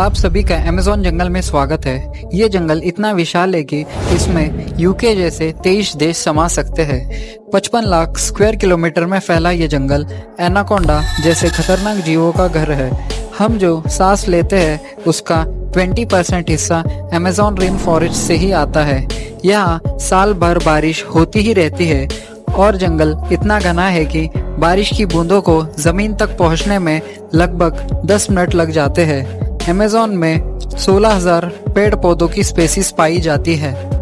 आप सभी का अमेज़न जंगल में स्वागत है। ये जंगल इतना विशाल है कि इसमें यूके जैसे 23 देश समा सकते हैं। 55 लाख स्क्वायर किलोमीटर में फैला ये जंगल एनाकोंडा जैसे खतरनाक जीवों का घर है। हम जो सांस लेते हैं उसका 20% हिस्सा अमेज़न रेन फॉरेस्ट से ही आता है। यहाँ साल भर बारिश होती ही रहती है और जंगल इतना घना है कि बारिश की बूंदों को जमीन तक पहुंचने में लगभग 10 मिनट लग जाते हैं। अमेज़न में 16,000 पेड़ पौधों की स्पेसीज पाई जाती है।